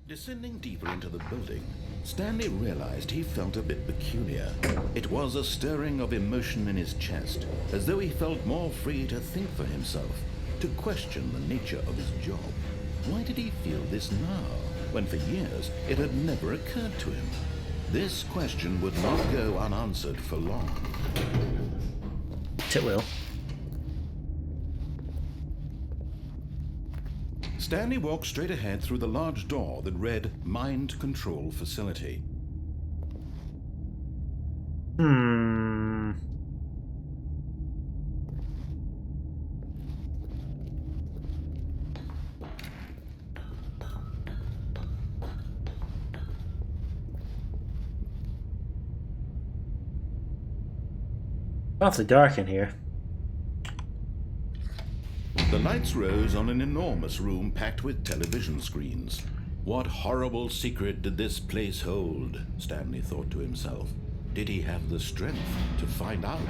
Descending deeper into the building, Stanley realized he felt a bit peculiar. It was a stirring of emotion in his chest, as though he felt more free to think for himself, to question the nature of his job. Why did he feel this now, when for years it had never occurred to him? This question would not go unanswered for long. It will. Stanley walked straight ahead through the large door that read Mind Control Facility. Awfully dark in here. The lights rose on an enormous room packed with television screens. What horrible secret did this place hold? Stanley thought to himself. Did he have the strength to find out?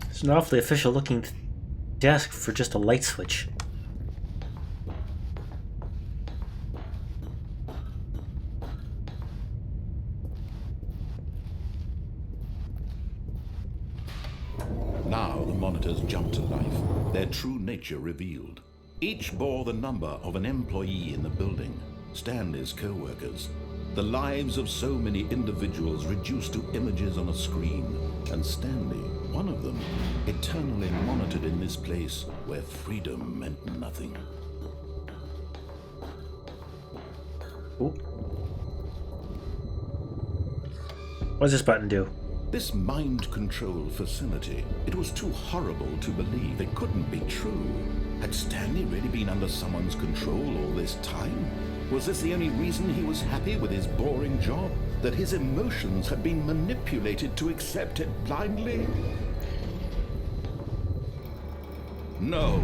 It's an awfully official looking desk for just a light switch. Now the monitors jumped to life, their true nature revealed. Each bore the number of an employee in the building, Stanley's co-workers. The lives of so many individuals reduced to images on a screen, and Stanley, one of them, eternally monitored in this place where freedom meant nothing. Ooh. What does this button do? This mind control facility, it was too horrible to believe. It couldn't be true. Had Stanley really been under someone's control all this time? Was this the only reason he was happy with his boring job? That his emotions had been manipulated to accept it blindly? No,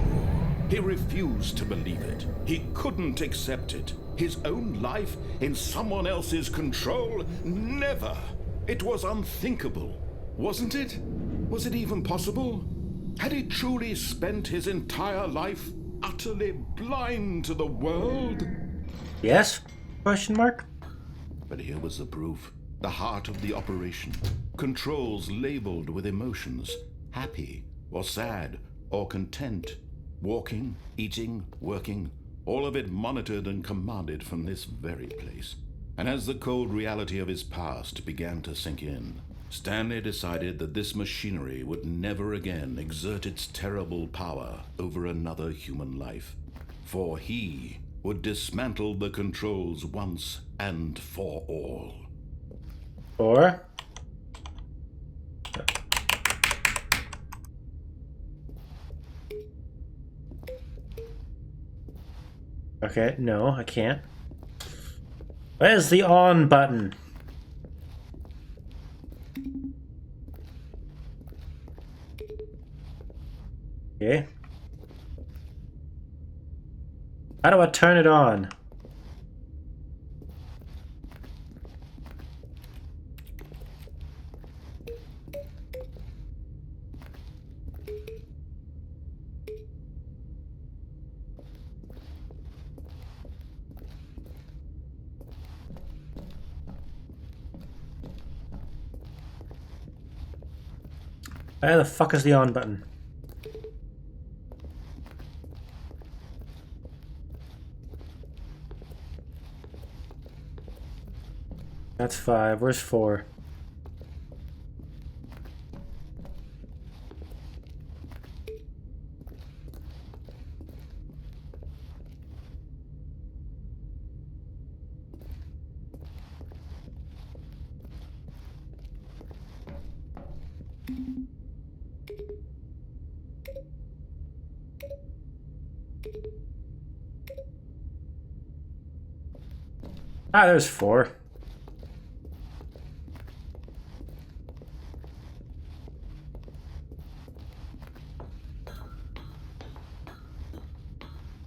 he refused to believe it. He couldn't accept it. His own life in someone else's control? Never! It was unthinkable, wasn't it? Was it even possible? Had he truly spent his entire life utterly blind to the world? Yes? Question mark? But here was the proof. The heart of the operation. Controls labeled with emotions. Happy, or sad, or content. Walking, eating, working. All of it monitored and commanded from this very place. And as the cold reality of his past began to sink in, Stanley decided that this machinery would never again exert its terrible power over another human life. For he would dismantle the controls once and for all. Or? Okay, no, I can't. Where's the on button? Okay. How do I turn it on? Where the fuck is the on button? That's 5. Where's 4? Ah, there's 4.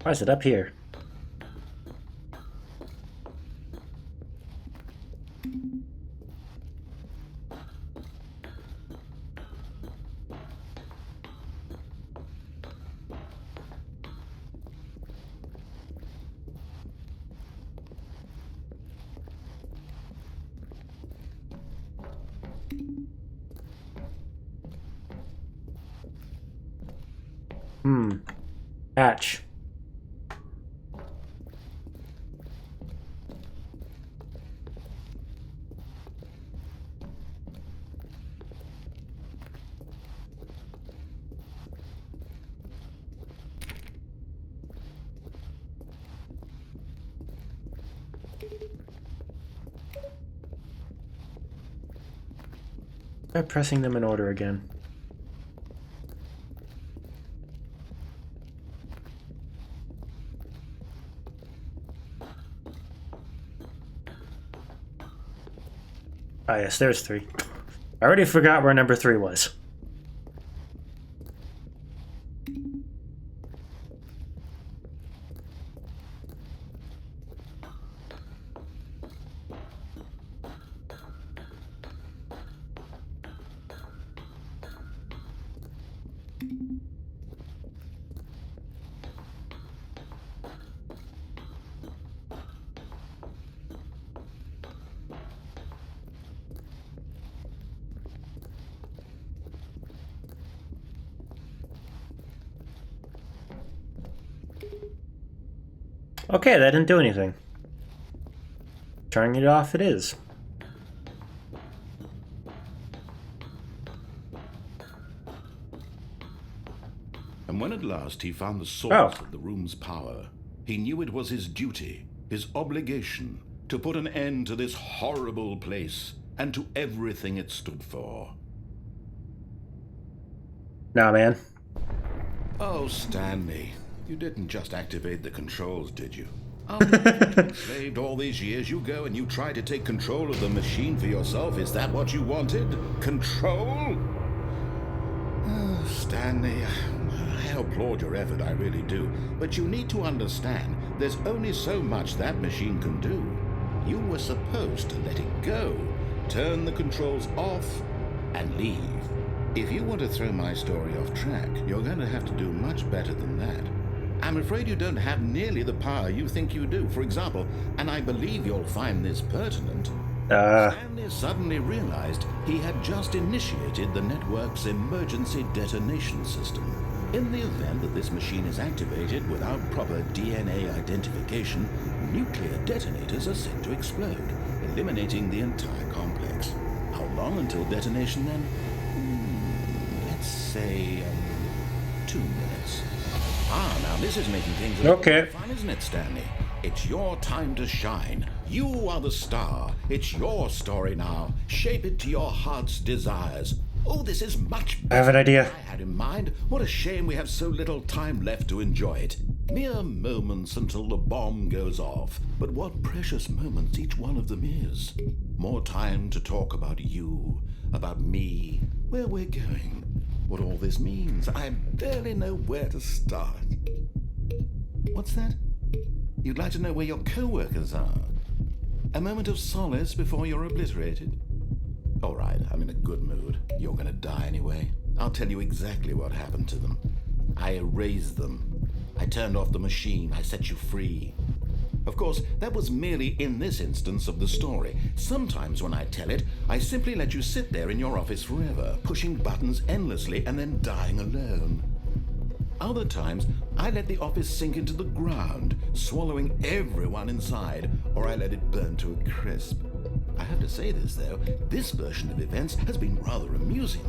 Why is it up here? Hatch. Try pressing them in order again. Ah, yes, there's 3. I already forgot where number 3 was. Okay, that didn't do anything. Turning it off it is. And when at last he found the source of the room's power, he knew it was his duty, his obligation, to put an end to this horrible place and to everything it stood for. Nah, man. Oh, Stanley, you didn't just activate the controls, did you? After being enslaved all these years, you go and you try to take control of the machine for yourself. Is that what you wanted? Control? Oh, Stanley, I applaud your effort, I really do. But you need to understand, there's only so much that machine can do. You were supposed to let it go, turn the controls off, and leave. If you want to throw my story off track, you're going to have to do much better than that. I'm afraid you don't have nearly the power you think you do. For example, and I believe you'll find this pertinent, Stanley suddenly realized he had just initiated the network's emergency detonation system. In the event that this machine is activated without proper DNA identification, nuclear detonators are set to explode, eliminating the entire complex. How long until detonation then? Let's say 2 minutes. Ah, now this is making things a little more fun, isn't it, Stanley? It's your time to shine. You are the star. It's your story now. Shape it to your heart's desires. Oh, this is much better I have an idea. than I had in mind. What a shame we have so little time left to enjoy it. Mere moments until the bomb goes off. But what precious moments each one of them is. More time to talk about you, about me, where we're going, what all this means. I barely know where to start. What's that? You'd like to know where your co-workers are? A moment of solace before you're obliterated? All right, I'm in a good mood. You're gonna die anyway. I'll tell you exactly what happened to them. I erased them. I turned off the machine. I set you free. Of course, that was merely in this instance of the story. Sometimes when I tell it, I simply let you sit there in your office forever, pushing buttons endlessly and then dying alone. Other times, I let the office sink into the ground, swallowing everyone inside, or I let it burn to a crisp. I have to say this, though, this version of events has been rather amusing.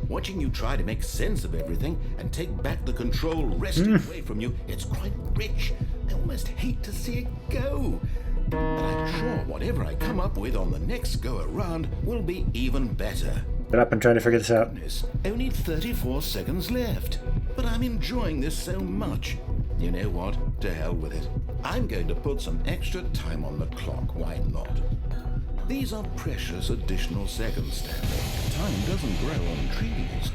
Watching you try to make sense of everything and take back the control wrested away from you, it's quite rich. I almost hate to see it go. But I'm sure whatever I come up with on the next go-around will be even better. Get up and try to figure this out. Only 34 seconds left. But I'm enjoying this so much. You know what? To hell with it. I'm going to put some extra time on the clock. Why not? These are precious additional seconds, Stanley. Time doesn't grow on trees.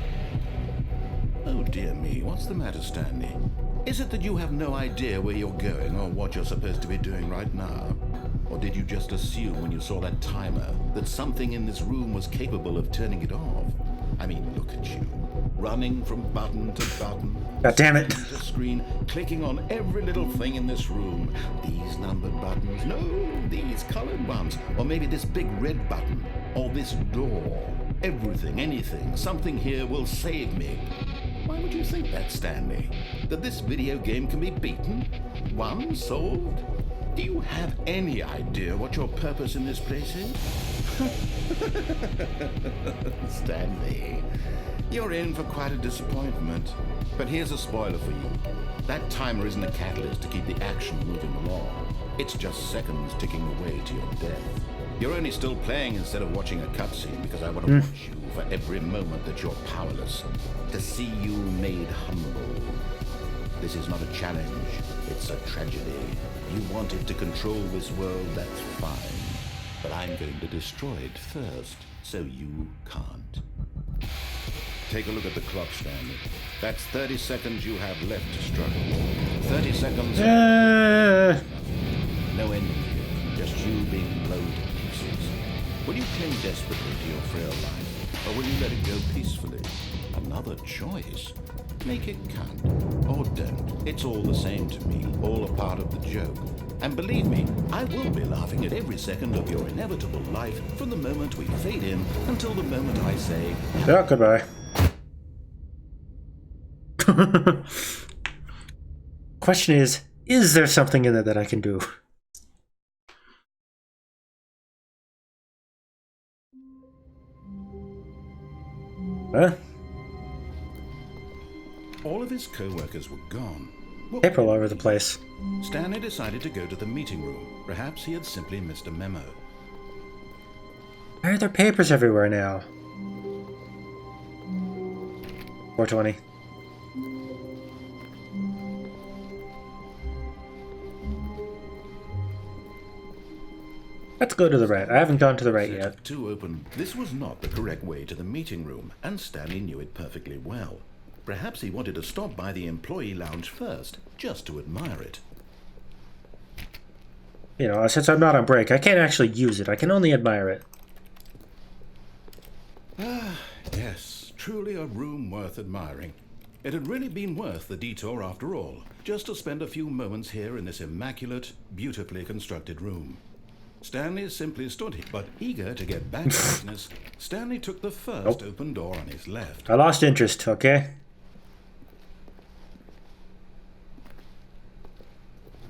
Oh dear me, what's the matter, Stanley? Is it that you have no idea where you're going or what you're supposed to be doing right now? Or did you just assume when you saw that timer that something in this room was capable of turning it off? I mean, look at you. Running from button to button. God damn it. To screen, clicking on every little thing in this room. These numbered buttons. No, these colored ones. Or maybe this big red button. Or this door. Everything, anything, something here will save me. Why would you think that, Stanley? That this video game can be beaten? Won? Solved? Do you have any idea what your purpose in this place is? Stanley, you're in for quite a disappointment. But here's a spoiler for you. That timer isn't a catalyst to keep the action moving along. It's just seconds ticking away to your death. You're only still playing instead of watching a cutscene because I want to watch you for every moment that you're powerless. To see you made humble. This is not a challenge. It's a tragedy. You wanted to control this world, that's fine. But I'm going to destroy it first, so you can't. Take a look at the clock, Stanley. That's 30 seconds you have left to struggle. 30 seconds. No ending here, just you being blown to pieces. Will you cling desperately to your frail life, or will you let it go peacefully? Another choice. Make it count, or don't. It's all the same to me, all a part of the joke. And believe me, I will be laughing at every second of your inevitable life from the moment we fade in until the moment I say, yeah, goodbye. Question is there something in there that I can do? Huh? All of his co-workers were gone. Paper all over the place. Stanley decided to go to the meeting room. Perhaps he had simply missed a memo. Why are there papers everywhere now? 420. Let's go to the right. I haven't gone to the right yet. Too open. This was not the correct way to the meeting room, and Stanley knew it perfectly well. Perhaps he wanted to stop by the employee lounge first, just to admire it. You know, since I'm not on break, I can't actually use it. I can only admire it. Ah, yes. Truly a room worth admiring. It had really been worth the detour after all, just to spend a few moments here in this immaculate, beautifully constructed room. Stanley simply stood here, but eager to get back to business, Stanley took the first open door on his left. I lost interest, okay?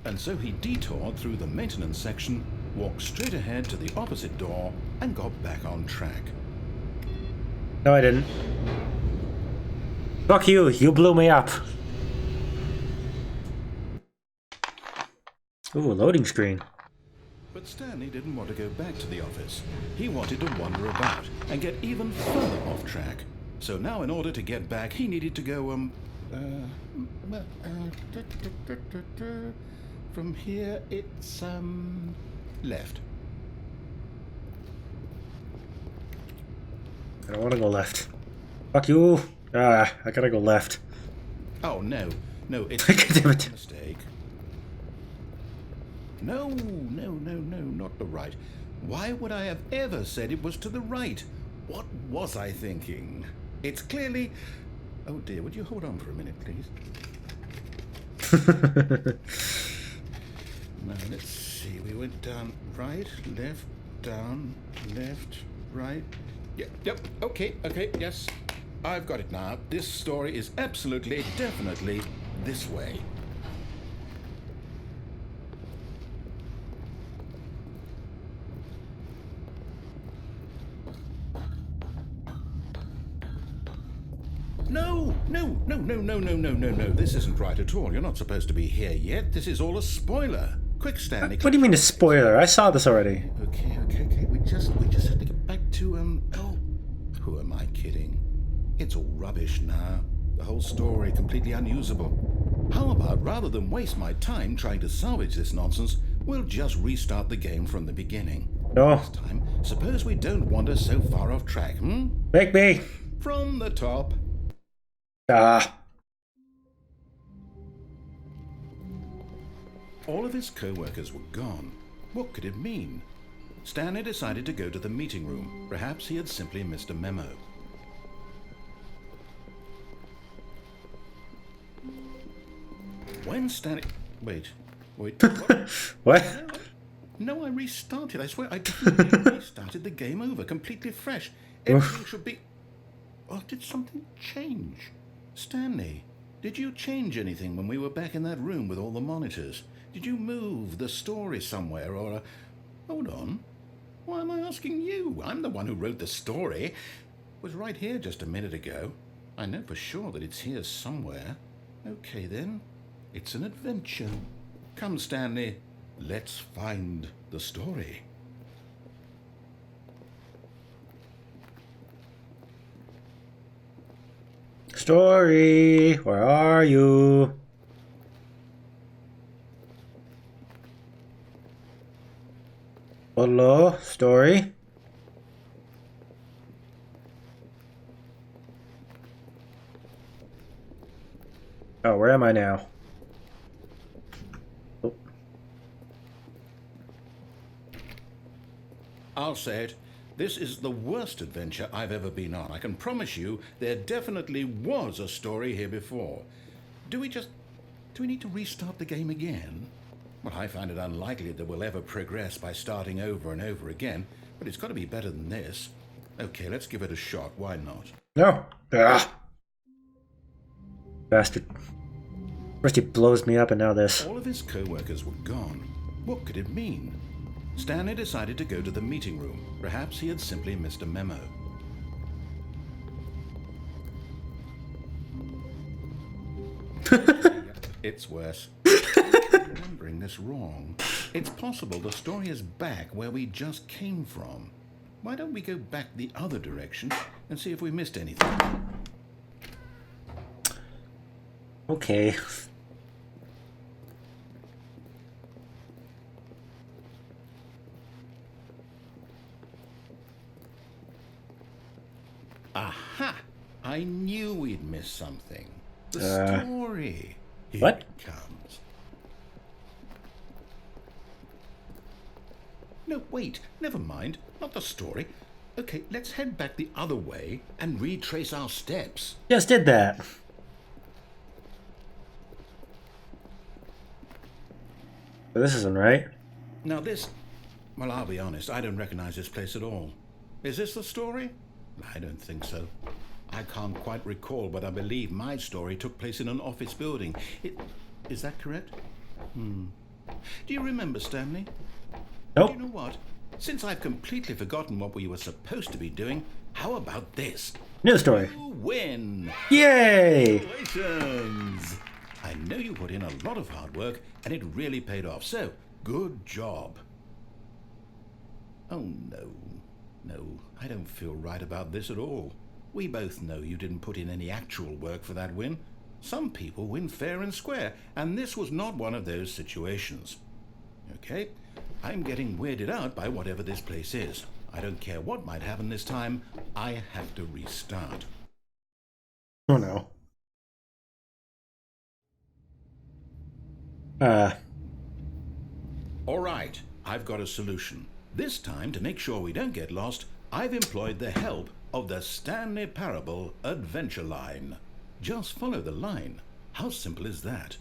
And so he detoured through the maintenance section, walked straight ahead to the opposite door, and got back on track. No, I didn't. Fuck you, you blew me up. Ooh, loading screen. But Stanley didn't want to go back to the office. He wanted to wander about and get even further off track. So now in order to get back, he needed to go, from here, it's, left. I don't want to go left. Fuck you. Ah, I gotta go left. Oh, no, it's Damn it. a mistake. No, not the right. Why would I have ever said it was to the right? What was I thinking? It's clearly... Oh dear, would you hold on for a minute, please? Now, let's see. We went down right, left, down, left, right. Yep, okay, yes. I've got it now. This story is absolutely, definitely this way. No. This isn't right at all. You're not supposed to be here yet. This is all a spoiler. Quick, Stanley. What do you mean a spoiler? I saw this already. Okay. We just have to get back to, oh, who am I kidding? It's all rubbish now. The whole story completely unusable. How about, rather than waste my time trying to salvage this nonsense, we'll just restart the game from the beginning. No. This time, suppose we don't wander so far off track, Make me. From the top. Ah. All of his co-workers were gone. What could it mean? Stanley decided to go to the meeting room. Perhaps he had simply missed a memo. When Stanley... Wait. What? What? No, I restarted. I swear I definitely restarted the game over, completely fresh. Everything should be... Oh, did something change? Stanley, did you change anything when we were back in that room with all the monitors? Did you move the story somewhere or... Hold on. Why am I asking you? I'm the one who wrote the story. It was right here just a minute ago. I know for sure that it's here somewhere. Okay then. It's an adventure. Come, Stanley. Let's find the story. Story, where are you? Hello, story? Oh, where am I now? Oh. I'll say it. This is the worst adventure I've ever been on. I can promise you there definitely was a story here before. Do we need to restart the game again? Well, I find it unlikely that we'll ever progress by starting over and over again, but it's got to be better than this. Okay, let's give it a shot. Why not? No. Ah. Bastard. First he blows me up and now this. All of his co-workers were gone. What could it mean? Stanley decided to go to the meeting room. Perhaps he had simply missed a memo. It's worse. I'm remembering this wrong. It's possible the story is back where we just came from. Why don't we go back the other direction and see if we missed anything? Okay. Aha! I knew we'd missed something. The story. Here what? It comes. No, wait. Never mind. Not the story. Okay, let's head back the other way and retrace our steps. Just did that. But this isn't right. Now this... Well, I'll be honest. I don't recognize this place at all. Is this the story? I don't think so. I can't quite recall, but I believe my story took place in an office building. Is that correct? Do you remember, Stanley? Nope. Do you know what? Since I've completely forgotten what we were supposed to be doing, how about this? New story. You win! Yay! Congratulations! I know you put in a lot of hard work, and it really paid off, so good job. Oh, no. No, I don't feel right about this at all. We both know you didn't put in any actual work for that win. Some people win fair and square, and this was not one of those situations. Okay, I'm getting weirded out by whatever this place is. I don't care what might happen this time. I have to restart. Oh no. All right, I've got a solution. This time, to make sure we don't get lost, I've employed the help of the Stanley Parable adventure line. Just follow the line. How simple is that?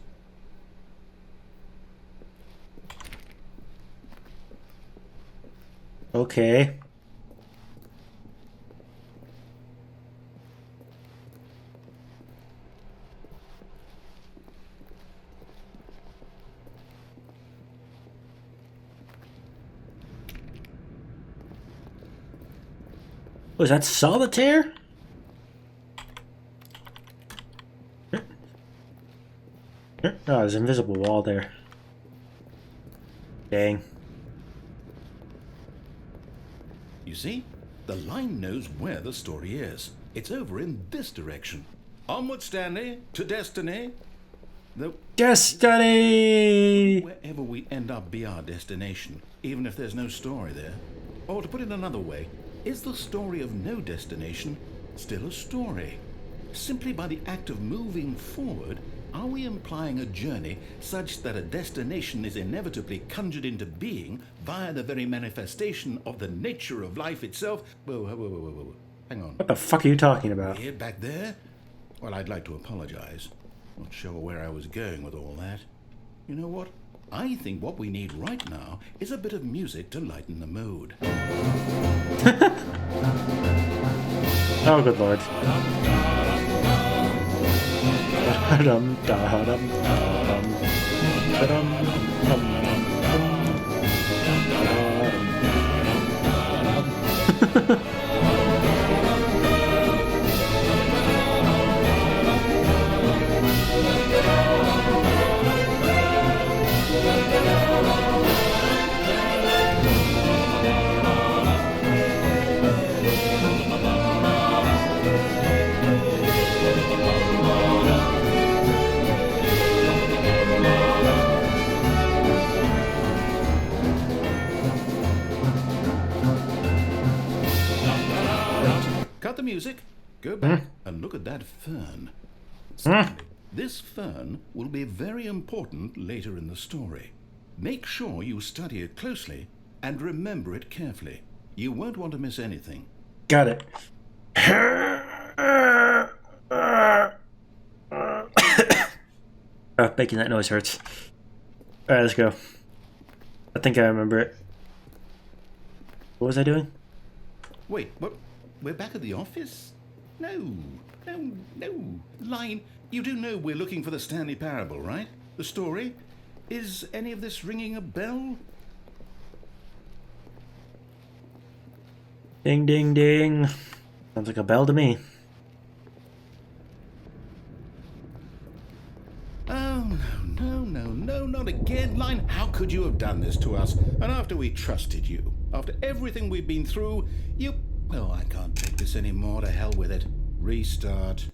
Okay. Was that solitaire? Oh, there's an invisible wall there. Dang. You see? The line knows where the story is. It's over in this direction. Onward, Stanley, to destiny. Destiny! Wherever we end up be our destination, even if there's no story there. Or to put it another way, is the story of no destination still a story? Simply by the act of moving forward, are we implying a journey such that a destination is inevitably conjured into being via the very manifestation of the nature of life itself? Whoa. Hang on. What the fuck are you talking about? Here, back there? Well, I'd like to apologize. Not sure where I was going with all that. You know what? I think what we need right now is a bit of music to lighten the mood. Oh, good lord. Dum, da, dum, da, dum, da, dum, dum, dum, dum. Cut the music. Go back and look at that fern. This fern will be very important later in the story. Make sure you study it closely and remember it carefully. You won't want to miss anything. Got it. Making that noise hurts. Alright, let's go. I think I remember it. What was I doing? Wait, what? We're back at the office? No. Line, you do know we're looking for the Stanley Parable, right? The story? Is any of this ringing a bell? Ding, ding, ding. Sounds like a bell to me. Oh, no, not again. Line, how could you have done this to us? And after we trusted you, after everything we've been through, you... Oh, I can't take this anymore. To hell with it. Restart.